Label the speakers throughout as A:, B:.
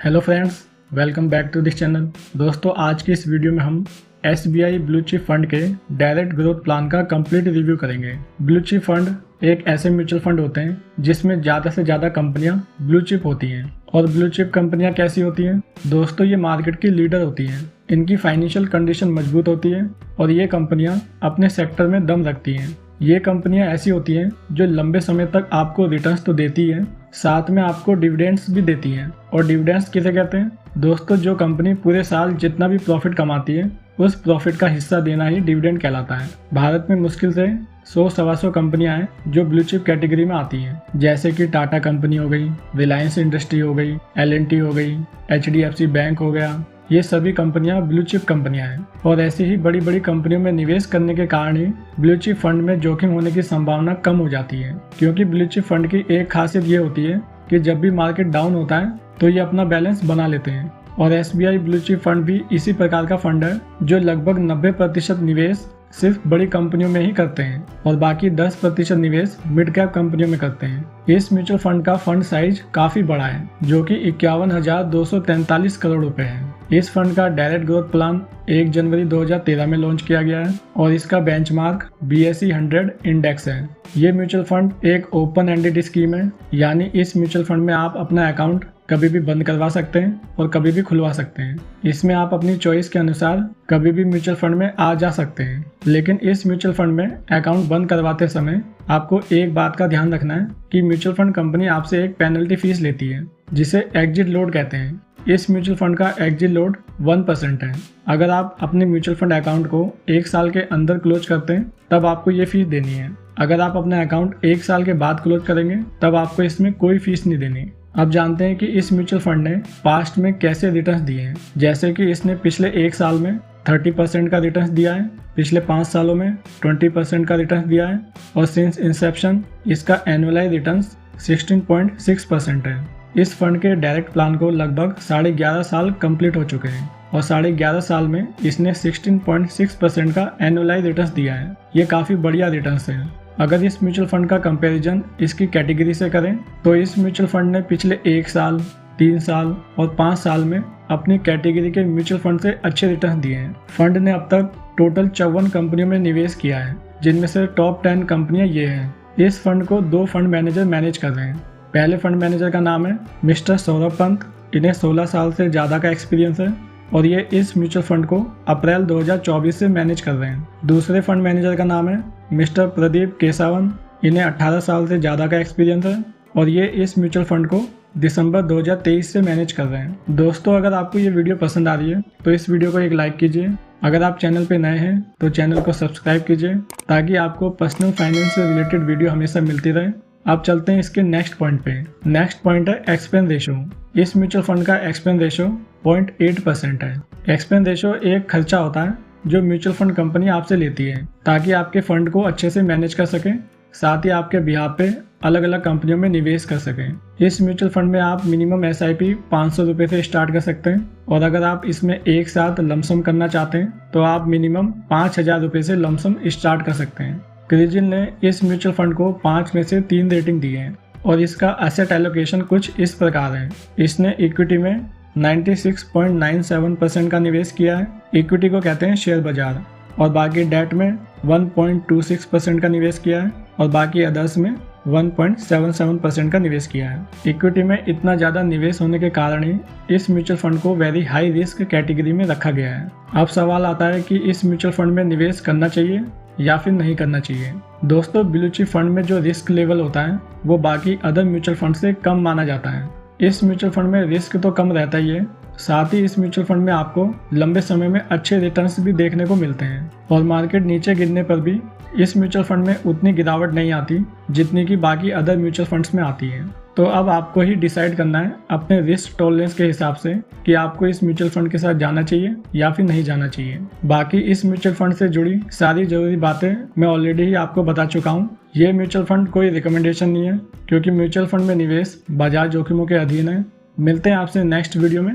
A: Hello friends, welcome back to this channel. दोस्तों, आज की इस वीडियो में हम SBI ब्लू चिप फंड के डायरेक्ट ग्रोथ प्लान का कंप्लीट रिव्यू करेंगे। ब्लू चिप फंड एक ऐसे म्यूचुअल फंड होते हैं जिसमें ज़्यादा से ज़्यादा कंपनियां ब्लू चिप होती हैं। और ब्लू चिप कंपनियां कैसी होती हैं दोस्तों? ये मार्केट की लीडर होती हैं, इनकी फाइनेंशियल कंडीशन मजबूत होती है और ये कंपनियां अपने सेक्टर में दम रखती हैं। ये कंपनियां ऐसी होती हैं जो लंबे समय तक आपको रिटर्न्स तो देती हैं, साथ में आपको डिविडेंड्स भी देती हैं। और डिविडेंड्स किसे कहते हैं दोस्तों? जो कंपनी पूरे साल जितना भी प्रॉफिट कमाती है उस प्रॉफिट का हिस्सा देना ही डिविडेंड कहलाता है। भारत में मुश्किल से 100-125 कंपनियां हैं जो ब्लू चिप कैटेगरी में आती हैं, जैसे कि टाटा कंपनी हो गई, रिलायंस इंडस्ट्री हो गई, L&T हो गई, HDFC बैंक हो गया। ये सभी कंपनियां ब्लू चिप कंपनियां हैं और ऐसी ही बड़ी बड़ी कंपनियों में निवेश करने के कारण ही ब्लू चिप फंड में जोखिम होने की संभावना कम हो जाती है। क्योंकि ब्लू चिप फंड की एक खासियत ये होती है कि जब भी मार्केट डाउन होता है तो ये अपना बैलेंस बना लेते हैं। और SBI ब्लू चिप फंड भी इसी प्रकार का फंड है जो लगभग 90% निवेश सिर्फ बड़ी कंपनियों में ही करते हैं और बाकी 10% निवेश मिड कैप कंपनियों में करते हैं। इस म्यूचुअल फंड का फंड साइज काफी बड़ा है, जो कि 51,243 करोड़ रुपए है। इस फंड का डायरेक्ट ग्रोथ प्लान 1 जनवरी 2013 में लॉन्च किया गया है और इसका बेंचमार्क BSE 100 इंडेक्स है। ये म्यूचुअल फंड एक ओपन एंडेड स्कीम है, यानी इस म्यूचुअल फंड में आप अपना अकाउंट कभी भी बंद करवा सकते हैं और कभी भी खुलवा सकते हैं। इसमें आप अपनी चॉइस के अनुसार कभी भी म्यूचुअल फंड में आ जा सकते हैं। लेकिन इस म्यूचुअल फंड में अकाउंट बंद करवाते समय आपको एक बात का ध्यान रखना है कि म्यूचुअल फंड कंपनी आपसे एक पेनल्टी फीस लेती है, जिसे एग्जिट लोड कहते हैं। इस म्यूचुअल फंड का एग्जिट लोड 1% है। अगर आप अपने म्यूचुअल फंड अकाउंट को 1 साल के अंदर क्लोज करते हैं तब आपको ये फीस देनी है। अगर आप अपना अकाउंट 1 साल के बाद क्लोज करेंगे तब आपको इसमें कोई फीस नहीं देनी। अब जानते हैं कि इस म्यूचुअल फंड ने पास्ट में कैसे रिटर्न्स दिए हैं। जैसे कि इसने पिछले 1 साल में 30% का रिटर्न्स दिया है, पिछले 5 सालों में 20% का रिटर्न्स दिया है और सिंस इंसेप्शन इसका एनुअलाइज रिटर्न्स 16.6% है। इस फंड के डायरेक्ट प्लान को लगभग 11.5 साल कंप्लीट हो चुके हैं और 11.5 साल में इसने 16.6% का एनुअलाइज रिटर्न्स दिया है। ये काफ़ी बढ़िया रिटर्न्स है। अगर इस म्यूचुअल फंड का कंपैरिजन इसकी कैटेगरी से करें तो इस म्यूचुअल फंड ने पिछले 1 साल, 3 साल और 5 साल में अपनी कैटेगरी के म्यूचुअल फंड से अच्छे रिटर्न दिए हैं। फंड ने अब तक टोटल 54 कंपनियों में निवेश किया है, जिनमें से टॉप 10 कंपनियां ये हैं। इस फंड को 2 फंड मैनेजर मैनेज कर रहे हैं। पहले फंड मैनेजर का नाम है मिस्टर सौरभ पंत। इन्हें 16 साल से ज़्यादा का एक्सपीरियंस है और ये इस म्यूचुअल फंड को अप्रैल 2024 से मैनेज कर रहे हैं। दूसरे फंड मैनेजर का नाम है मिस्टर प्रदीप केसावन। इन्हें 18 साल से ज़्यादा का एक्सपीरियंस है और ये इस म्यूचुअल फंड को दिसंबर 2023 से मैनेज कर रहे हैं। दोस्तों, अगर आपको ये वीडियो पसंद आ रही है तो इस वीडियो को एक लाइक कीजिए। अगर आप चैनल पे नए हैं तो चैनल को सब्सक्राइब कीजिए ताकि आपको पर्सनल फाइनेंस से रिलेटेड वीडियो हमेशा मिलती रहे। अब चलते हैं इसके नेक्सट पॉइंट पे। नेक्स्ट पॉइंट है एक्सपेंस रेशो। इस म्यूचुअल फंड का एक्सपेंस रेशो 0.8% है। एक्सपेंस रेशो एक खर्चा होता है जो म्यूचुअल फंड कंपनी आपसे लेती है ताकि आपके फंड को अच्छे से मैनेज कर सकें, साथ ही आपके बिहाफ पे अलग अलग कंपनियों में निवेश कर सकें। इस म्यूचुअल फंड में आप मिनिमम SIP 500 रुपये से स्टार्ट कर सकते हैं और अगर आप इसमें एक साथ लमसम करना चाहते हैं तो आप मिनिमम 5,000 रुपये से लमसम स्टार्ट कर सकते हैं। क्रिजिल ने इस म्यूचुअल फंड को 5 में से 3 रेटिंग दी है और इसका एसेट एलोकेशन कुछ इस प्रकार है। इसने इक्विटी में 96.97% का निवेश किया है। इक्विटी को कहते हैं शेयर बाजार। और बाकी डेट में 1.26% का निवेश किया है और बाकी अदर्स में 1.77% का निवेश किया है। इक्विटी में इतना ज़्यादा निवेश होने के कारण ही इस म्यूचुअल फंड को वेरी हाई रिस्क कैटेगरी में रखा गया है। अब सवाल आता है कि इस म्यूचुअल फंड में निवेश करना चाहिए या फिर नहीं करना चाहिए। दोस्तों, ब्लू चिप फंड में जो रिस्क लेवल होता है वो बाकी अदर म्यूचुअल फंड से कम माना जाता है। इस म्यूचुअल फंड में रिस्क तो कम रहता ही है, साथ ही इस म्यूचुअल फंड में आपको लंबे समय में अच्छे रिटर्न्स भी देखने को मिलते हैं और मार्केट नीचे गिरने पर भी इस म्यूचुअल फंड में उतनी गिरावट नहीं आती जितनी कि बाकी अदर म्यूचुअल फंड्स में आती है। तो अब आपको ही डिसाइड करना है अपने रिस्क टॉलरेंस के हिसाब से कि आपको इस म्यूचुअल फंड के साथ जाना चाहिए या फिर नहीं जाना चाहिए। बाकी इस म्यूचुअल फंड से जुड़ी सारी जरूरी बातें मैं ऑलरेडी ही आपको बता चुका हूँ। ये म्यूचुअल फंड कोई रिकमेंडेशन नहीं है क्योंकि म्यूचुअल फंड में निवेश बाजार जोखिमों के अधीन है। मिलते हैं आपसे नेक्स्ट वीडियो में।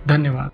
A: धन्यवाद।